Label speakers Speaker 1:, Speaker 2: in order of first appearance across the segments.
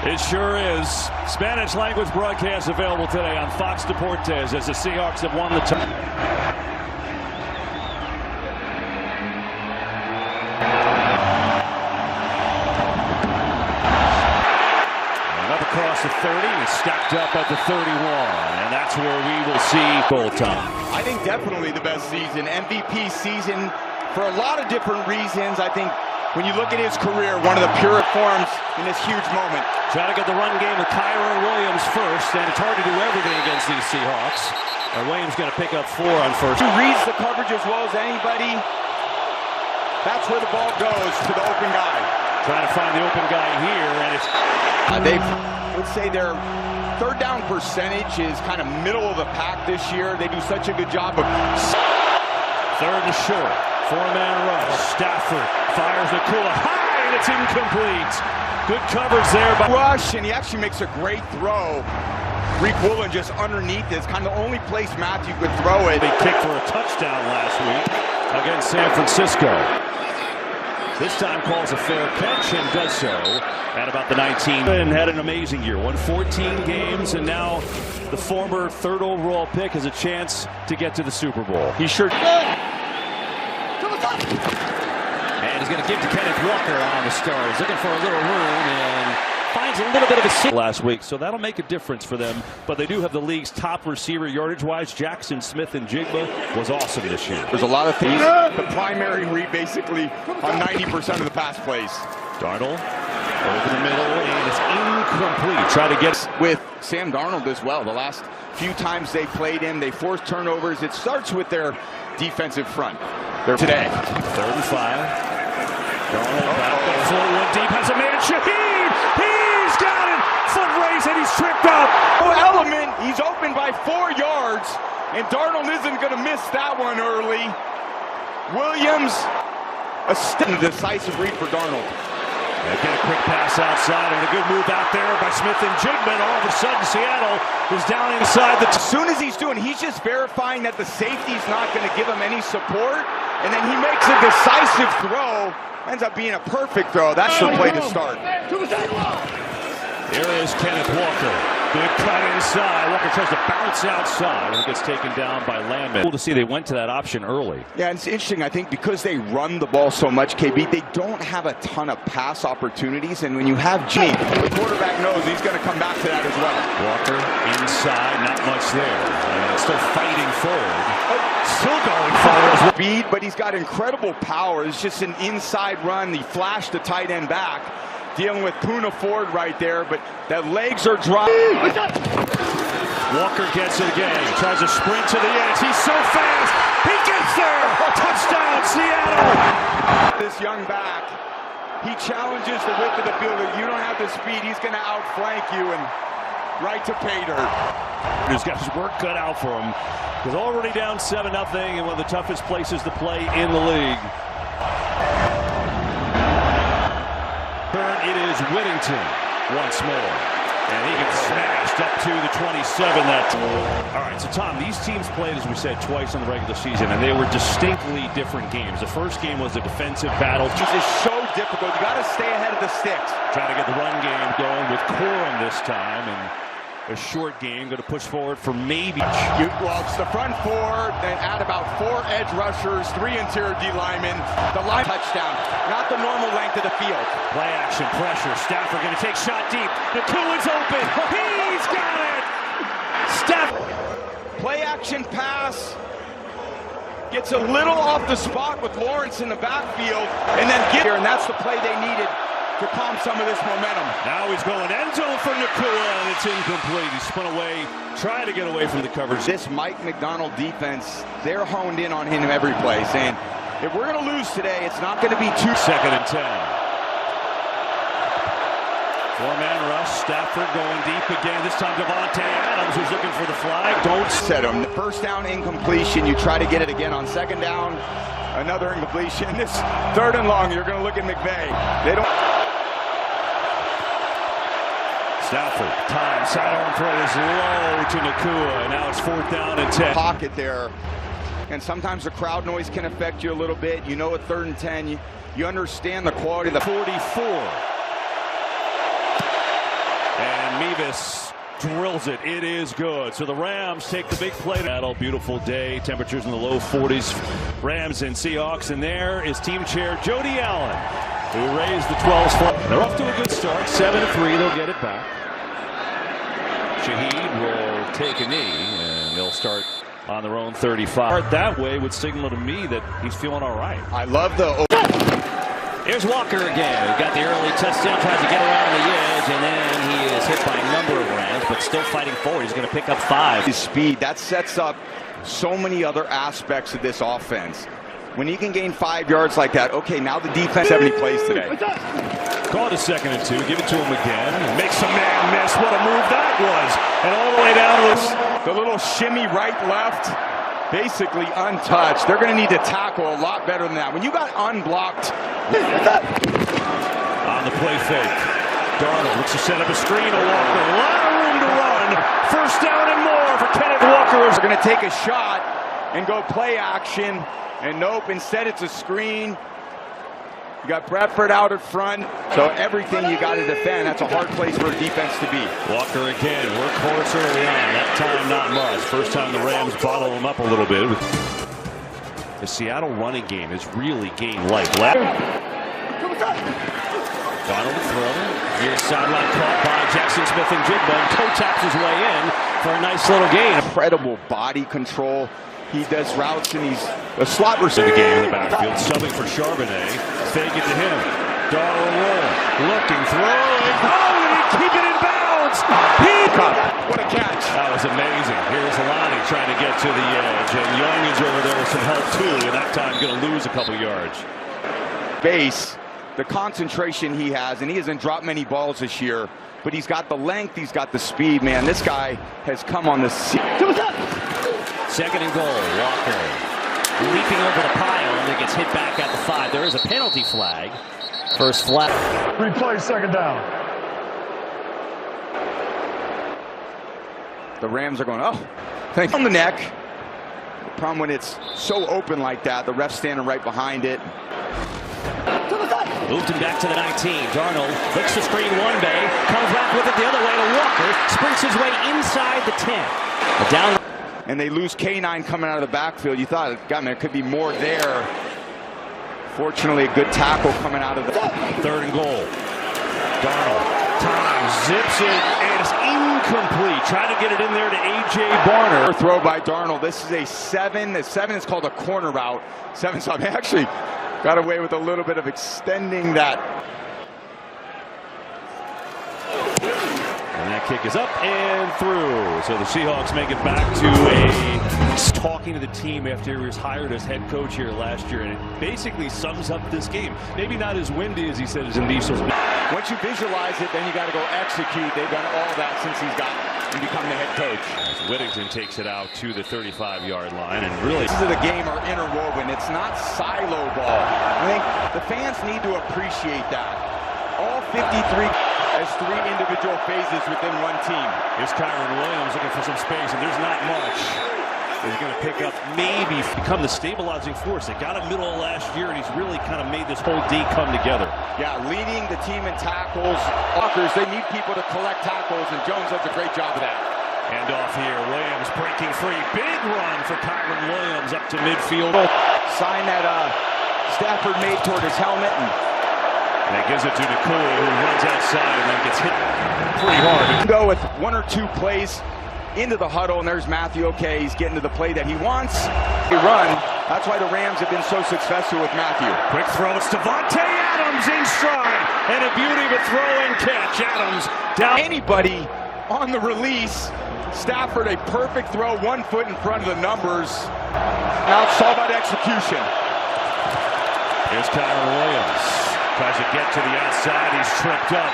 Speaker 1: It sure is. Spanish language broadcast available today on Fox Deportes as the Seahawks have won the title. Up across the 30 and stacked up at the 31, and that's where we will see full time.
Speaker 2: I think definitely the best season, MVP season for a lot of different reasons. I think when you look at his career, one of the purest forms in this huge moment.
Speaker 1: Trying to get the run game with Kyron Williams first, and it's hard to do everything against these Seahawks. Williams going to pick up 4 on first.
Speaker 2: He reads the coverage as well as anybody. That's where the ball goes, to the open guy.
Speaker 1: Trying to find the open guy here, and it's...
Speaker 2: I would say their third down percentage is kind of middle of the pack this year. They do such a good job of...
Speaker 1: Third and short. 4-man rush. Stafford fires the Kula high, and it's incomplete. Good coverage there by
Speaker 2: rush, and he actually makes a great throw. Reek Woolen just underneath is kind of the only place Matthew could throw it.
Speaker 1: They kicked for a touchdown last week against San Francisco. This time calls a fair catch and does so at about the 19. And had an amazing year. Won 14 games, and now the former third overall pick has a chance to get to the Super Bowl. He sure and he's going to give to Kenneth Walker on the start. He's looking for a little room and finds a little bit of a sit last week, so that'll make a difference for them. But they do have the league's top receiver yardage-wise. Jackson Smith and Jigba was awesome this year.
Speaker 2: There's a lot of things. The primary read basically on 90% of the pass plays.
Speaker 1: Darnold over the middle, and it's incomplete. Try to get
Speaker 2: with Sam Darnold as well. The last few times they played him, they forced turnovers. It starts with their defensive front. They're today.
Speaker 1: 3rd and 5. Darnold back up forward deep, has a man. Shaheed! He's got it! Foot race, and he's tripped up.
Speaker 2: Element, he's open by 4 yards, and Darnold isn't going to miss that one early. Williams, a decisive read for Darnold.
Speaker 1: They get a quick pass outside, and a good move out there by Smith and Jigba. All of a sudden, Seattle is down inside the...
Speaker 2: As soon as he's just verifying that the safety's not going to give him any support, and then he makes a decisive throw. Ends up being a perfect throw. That's the play to start.
Speaker 1: Here is Kenneth Walker. Good cut inside. Walker tries to bounce outside and gets taken down by Landman. Cool to see they went to that option early.
Speaker 2: Yeah, it's interesting. I think because they run the ball so much, KB, they don't have a ton of pass opportunities. And when you have Gene, the quarterback knows he's going to come back to that as well.
Speaker 1: Walker inside, not much there. And still fighting forward. Still going forward.
Speaker 2: Speed, but he's got incredible power. It's just an inside run. He flashed the tight end back. Dealing with Poona Ford right there, but the legs are dry.
Speaker 1: Walker gets it again. He tries to sprint to the edge. He's so fast. He gets there. Touchdown, Seattle.
Speaker 2: This young back, he challenges the width of the field. If you don't have the speed, he's going to outflank you and right to pay dirt.
Speaker 1: He's got his work cut out for him. He's already down 7-0 in one of the toughest places to play in the league. It is Whittington once more, and he gets smashed up to the 27. All right, so Tom, these teams played, as we said, twice in the regular season, and they were distinctly different games. The first game was a defensive battle.
Speaker 2: This is so difficult. You got to stay ahead of the sticks.
Speaker 1: Trying to get the run game going with Corum this time, and a short game going to push forward for maybe.
Speaker 2: Well, it's the front 4, then add about 4 edge rushers, 3 interior D linemen. The line touchdown, not the normal length of the field.
Speaker 1: Play action, pressure. Stafford going to take shot deep. Nakua's open. He's got it. Stafford.
Speaker 2: Play action pass. Gets a little off the spot with Lawrence in the backfield, and then get here, and that's the play they needed to calm some of this momentum.
Speaker 1: Now he's going end zone for Nakua, and it's incomplete. He spun away, trying to get away from the coverage.
Speaker 2: This Mike McDonald defense, they're honed in on him every play, saying, if we're going to lose today, it's not going to be 2.
Speaker 1: 2nd and 10. 4-man rush. Stafford going deep again. This time Devontae Adams, who's looking for the flag. Don't
Speaker 2: set him. First down incompletion. You try to get it again on 2nd down. Another incompletion. This 3rd and long, you're going to look at McVay. They don't.
Speaker 1: Stafford, time, sidearm throw is low to Nakua. Now it's 4th down and 10.
Speaker 2: Pocket there. And sometimes the crowd noise can affect you a little bit. You know, at 3rd and 10, you understand the quality of the
Speaker 1: 44. And Mevis drills it. It is good. So the Rams take the big play. Seattle, beautiful day. Temperatures in the low 40s. Rams and Seahawks. And there is team chair Jody Allen, who raised the 12s flag. They're off to a good start. 7-3. They'll get it back. Shaheed will take a knee, and they'll start on their own 35. That way would signal to me that he's feeling all right.
Speaker 2: I love the...
Speaker 1: Here's Walker again. He got the early touchdown, tries to get around the edge, and then he is hit by a number of Rams, but still fighting forward. He's going to pick up 5.
Speaker 2: His speed, that sets up so many other aspects of this offense. When he can gain 5 yards like that, okay, now the defense 70 plays today.
Speaker 1: Call it a 2nd and 2. Give it to him again. Makes a man miss. What a move that was. And all the way down to
Speaker 2: the little shimmy right, left. Basically untouched. They're going to need to tackle a lot better than that. When you got unblocked.
Speaker 1: On the play fake. Darnold looks to set up a screen to Walker. A lot of room to run. First down and more for Kenneth Walker.
Speaker 2: They're going to take a shot and go play action. And nope, instead it's a screen. You got Bradford out at front. So everything you got to defend. That's a hard place for a defense to be.
Speaker 1: Walker again, workhorse early on. That time not much. First time the Rams bottle him up a little bit. The Seattle running game has really gained life. Donald to throw. Here's sideline caught by Jackson Smith and Jigba. And toe taps his way in for a nice little gain.
Speaker 2: Incredible body control. He does routes and he's a slot receiver.
Speaker 1: The game in the backfield, subbing for Charbonnet. Fake it to him. Darnold roll. Looking, throwing. Oh, and he keep it in bounds.
Speaker 2: What a catch.
Speaker 1: That was amazing. Here's Alani trying to get to the edge. And Young is over there with some help too. And that time going to lose a couple yards.
Speaker 2: Base, the concentration he has, and he hasn't dropped many balls this year, but he's got the length, he's got the speed, man. This guy has come on the scene.
Speaker 1: 2nd and goal. Walker leaping over the pile and then gets hit back at the 5. There is a penalty flag. First flag.
Speaker 3: Replay 2nd down.
Speaker 2: The Rams are going, oh, thank you. On the neck. The problem when it's so open like that, the ref's standing right behind it.
Speaker 1: Moved him back to the 19. Darnold looks the screen one way, comes back with it the other way to Walker, sprints his way inside the 10. Down.
Speaker 2: And they lose K9 coming out of the backfield. You thought, God, man, there could be more there. Fortunately, a good tackle coming out of the
Speaker 1: 3rd and goal. Darnold, time, zips it, and it's incomplete. Trying to get it in there to A.J. Barner.
Speaker 2: Throw by Darnold. This is a 7. The 7 is called a corner route. 7, so they actually got away with a little bit of extending that.
Speaker 1: And that kick is up and through. So the Seahawks make it back to he's talking to the team after he was hired as head coach here last year. And it basically sums up this game. Maybe not as windy as he said as in Diesel's.
Speaker 2: Once you visualize it, then you got to go execute. They've done all that since he's got and become the head coach.
Speaker 1: As Whittington takes it out to the 35-yard line. And really,
Speaker 2: pieces of the game are interwoven. It's not silo ball. I think the fans need to appreciate that. All 53 as 3 individual phases within one team.
Speaker 1: Here's Kyron Williams looking for some space, and there's not much. He's going to pick up, maybe become the stabilizing force. They got him middle of last year, and he's really kind of made this whole D come together.
Speaker 2: Yeah, leading the team in tackles. Walkers, they need people to collect tackles, and Jones does a great job of that.
Speaker 1: And off here, Williams breaking free. Big run for Kyron Williams up to midfield.
Speaker 2: Sign that Stafford made toward his helmet.
Speaker 1: And that gives it to Nakua, who runs outside and then gets hit pretty hard.
Speaker 2: Go with 1 or 2 plays into the huddle, and there's Matthew. Okay, he's getting to the play that he wants. He run. That's why the Rams have been so successful with Matthew.
Speaker 1: Quick throw. It's Devontae Adams in stride. And a beauty of a throw and catch. Adams down.
Speaker 2: Anybody on the release. Stafford, a perfect throw, 1 foot in front of the numbers. Now it's all about execution.
Speaker 1: Here's Kyron Williams. Tries to get to the outside. He's tripped up.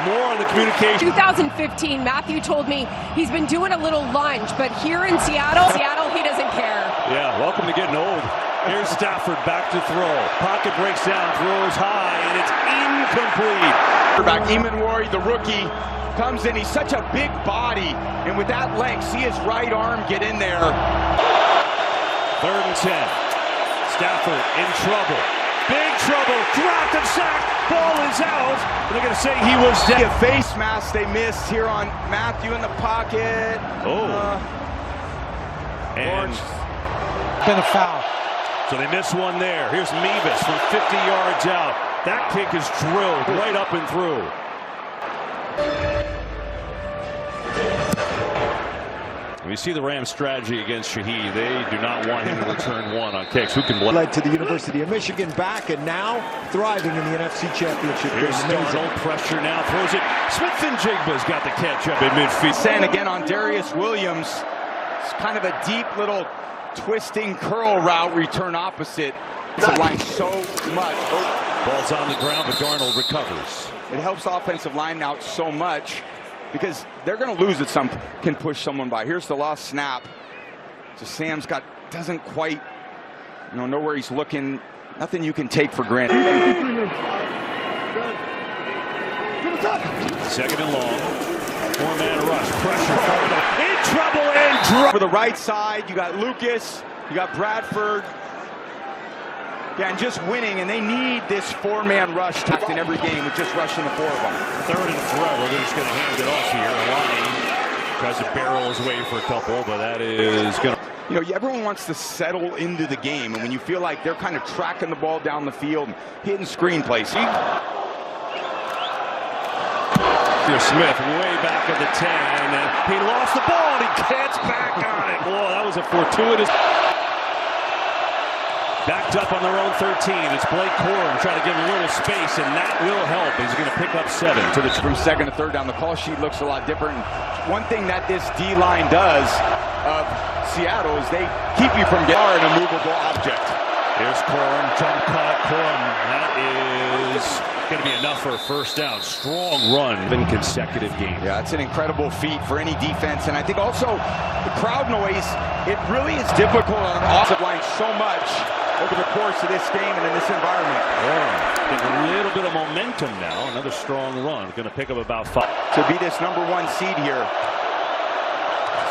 Speaker 1: More on the communication.
Speaker 4: 2015, Matthew told me he's been doing a little lunge, but here in Seattle, he doesn't care.
Speaker 1: Yeah, welcome to getting old. Here's Stafford back to throw. Pocket breaks down, throws high, and it's incomplete.
Speaker 2: Quarterback Eamon, the rookie, comes in. He's such a big body, and with that length, see his right arm get in there.
Speaker 1: 3rd and 10. Stafford in trouble. Big trouble. Dropped and sacked. Ball is out. They're going to say he was dead.
Speaker 2: A face mask they missed here on Matthew in the pocket.
Speaker 1: And
Speaker 5: been a foul.
Speaker 1: so they miss one there. Here's Mevis from 50 yards out. That kick is drilled right up and through. We see the Rams' strategy against Shaheed. They do not want him to return one on kicks. Who can blame?
Speaker 5: Led to the University of Michigan back and now thriving in the NFC Championship.
Speaker 1: Here's Darnold, pressure now, throws it. Smith-Njigba's got the catch up in midfield.
Speaker 2: Send again on Darius Williams. It's kind of a deep little twisting curl route return opposite. It's a line so much.
Speaker 1: Ball's on the ground, but Darnold recovers.
Speaker 2: It helps the offensive line out so much because they're going to lose it. Some can push someone by. Here's the lost snap. So Sam's doesn't quite know where he's looking. Nothing you can take for granted.
Speaker 1: Second and long. Four-man rush. Pressure. In trouble and drop.
Speaker 2: For the right side, you got Lucas. You got Bradford. Yeah, and just winning, and they need this four-man rush tacked in every game with just rushing the four of them.
Speaker 1: Third and forever. They're just going to hand it off here. Lonnie tries to barrel his way for a couple, but that is going to...
Speaker 2: everyone wants to settle into the game, and when you feel like they're kind of tracking the ball down the field, hitting screenplays.
Speaker 1: Here's Smith way back at the 10, and he lost the ball, and he gets back on it. Boy, that was a fortuitous... Backed up on their own 13. It's Blake Corum trying to give him a little space, and that will help. He's going to pick up 7 to the
Speaker 2: from second to third down. The call sheet looks a lot different. One thing that this D-line does of Seattle is they keep you from getting an immovable object.
Speaker 1: Here's Corum, jump cut, Corum. That is going to be enough for a first down. Strong run in consecutive games.
Speaker 2: Yeah, it's an incredible feat for any defense, and I think also the crowd noise, it really is difficult on an offensive line so much over the course of this game and in this environment.
Speaker 1: Yeah, a little bit of momentum now. Another strong run. Going to pick up about 5.
Speaker 2: To be this #1 seed here.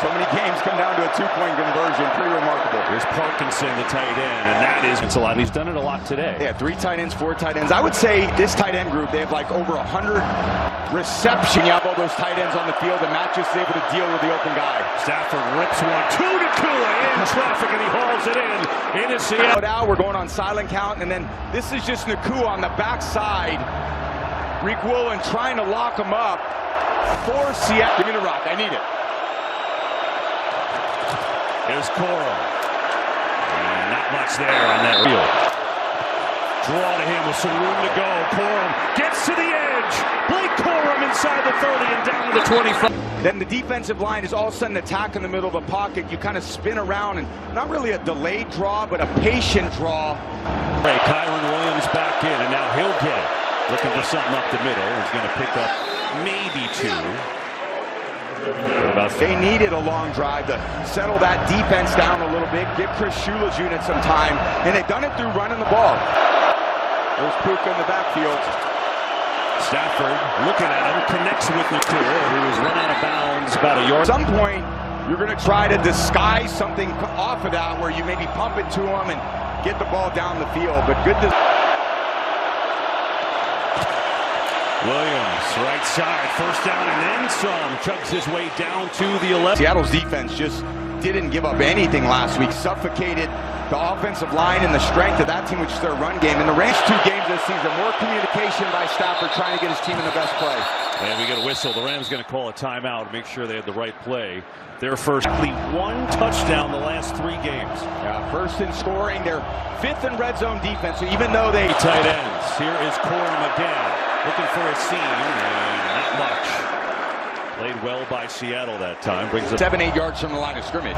Speaker 2: So many games come down to a 2-point conversion. Pretty remarkable.
Speaker 1: Here's Parkinson, the tight end, and that is it's a lot. He's done it a lot today.
Speaker 2: They have 3 tight ends, 4 tight ends. I would say this tight end group, they have like over 100 reception. You have all those tight ends on the field, and Matt just able to deal with the open guy.
Speaker 1: Stafford rips one, 2 to Kua in traffic, and he hauls it in. Into Seattle.
Speaker 2: Out, we're going on silent count, and then this is just Nakua on the backside. Reek Woolen trying to lock him up for Seattle. Give me the rock. I need it.
Speaker 1: Here's Corum. Not much there on that reel. Draw to him with some room to go. Corum gets to the edge. Blake Corum inside the 30 and down to the 25.
Speaker 2: Then the defensive line is all of a sudden attack in the middle of the pocket. You kind of spin around, and not really a delayed draw, but a patient draw.
Speaker 1: Hey, Kyron Williams back in, and now he'll get it. Looking for something up the middle. He's going to pick up maybe 2.
Speaker 2: They needed a long drive to settle that defense down a little bit, give Chris Shula's unit some time, and they've done it through running the ball. There's Puka in the backfield.
Speaker 1: Stafford looking at him, connects with Nakua, who is run out of bounds about a yard.
Speaker 2: At some point, you're going to try to disguise something off of that where you maybe pump it to him and get the ball down the field, but good to...
Speaker 1: Williams, right side, first down and then some. Chugs his way down to the 11.
Speaker 2: Seattle's defense just didn't give up anything last week. Suffocated the offensive line and the strength of that team, which is their run game. In the Rams' 2 games this season, more communication by Stafford trying to get his team in the best play.
Speaker 1: And we get a whistle. The Rams going to call a timeout, make sure they had the right play. Their first 1 touchdown the last 3 games.
Speaker 2: Yeah, first in scoring, their 5th in red zone defense. So even though they...
Speaker 1: Tight ends. Here is Corum again. Looking for a seam, and not much. Played well by Seattle that time. Brings up
Speaker 2: 7-8 yards from the line of scrimmage.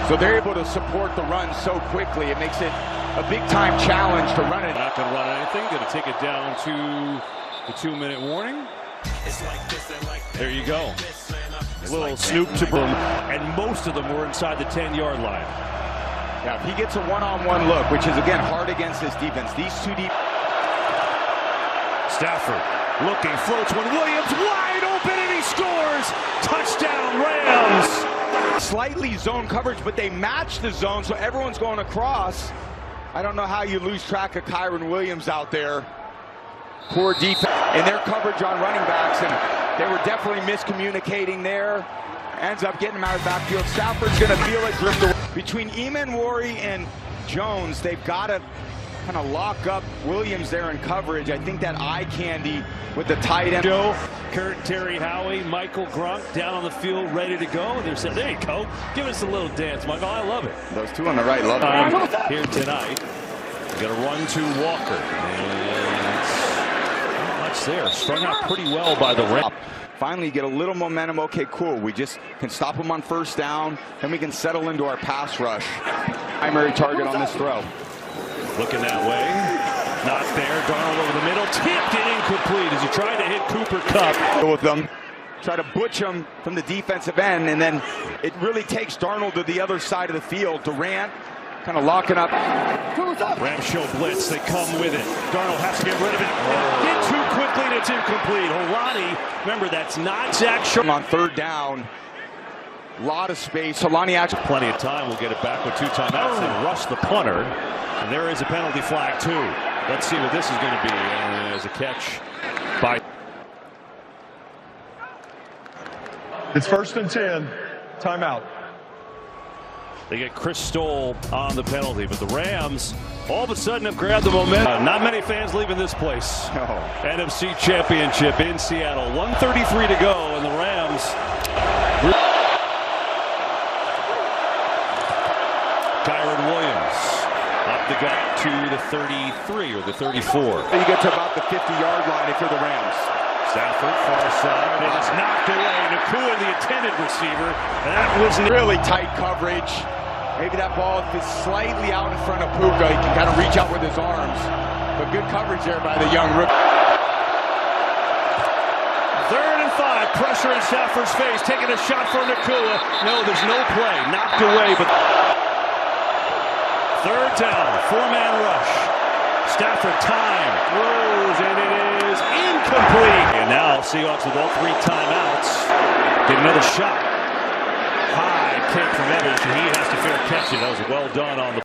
Speaker 2: So they're able to support the run so quickly. It makes it a big-time challenge to run it.
Speaker 1: Not going to run anything. Going to take it down to the 2-minute warning. There you go. A little snoop to broom, and most of them were inside the 10-yard line.
Speaker 2: Yeah, if he gets a one-on-one look, which is, again, hard against this defense. These 2 deep...
Speaker 1: Stafford looking, floats one. Williams wide open, and he scores. Touchdown, Rams.
Speaker 2: Slightly zone coverage, but they match the zone, so everyone's going across. I don't know how you lose track of Kyron Williams out there. Poor defense and their coverage on running backs, and they were definitely miscommunicating there. Ends up getting him out of the backfield. Stafford's going to feel it drift away. Between Emanwari and Jones, they've got to kind of lock up Williams there in coverage. I think that eye candy with the tight end.
Speaker 1: Joe, Kurt, Terry Howie, Michael Grunk down on the field, ready to go. They're saying, there you go. Give us a little dance, Michael. I love it.
Speaker 2: Those two on the right love it.
Speaker 1: Here tonight, we got a run to Walker. And not much there. Strung out pretty well by the Rams.
Speaker 2: Finally get a little momentum. Okay, cool. We just can stop them on first down, then we can settle into our pass rush. Primary target on this throw.
Speaker 1: Looking that way. Not there. Darnold over the middle. Tipped and incomplete as he tried to hit Cooper Kupp.
Speaker 2: With them. Try to butch him from the defensive end, and then it really takes Darnold to the other side of the field. Durant kind of locking up.
Speaker 1: Rams show blitz. They come with it. Darnold has to get rid of it. Get too quickly and it's incomplete. Holani, remember, that's not Zach Short.
Speaker 2: On third down. A lot of space. Holani actually
Speaker 1: plenty of time. We'll get it back with 2 timeouts and rush the punter. And there is a penalty flag, too. Let's see what this is going to be. And there's a catch by.
Speaker 3: It's 1st and 10. Timeout.
Speaker 1: They get Chris Stoll on the penalty, but the Rams all of a sudden have grabbed the momentum. Not many fans leaving this place.
Speaker 2: No.
Speaker 1: NFC Championship in Seattle. 1:33 to go, and the Rams. Kyron Williams up the gut to the 33 or the 34.
Speaker 2: You get to about the 50-yard line if you're the Rams.
Speaker 1: Stafford far side, and it's knocked away. Nakua, the intended receiver. That was
Speaker 2: really tight coverage. Maybe that ball is slightly out in front of Puka. He can kind of reach out with his arms. But good coverage there by the young rookie.
Speaker 1: 3rd and 5. Pressure in Stafford's face. Taking a shot for Nakua. No, there's no play. Knocked away, but 3rd down. 4-man rush. Stafford time. Throws, and it is incomplete. And now Seahawks with all 3 timeouts. Get another shot. High kick from Evans. He has to fair catch it. That was well done on the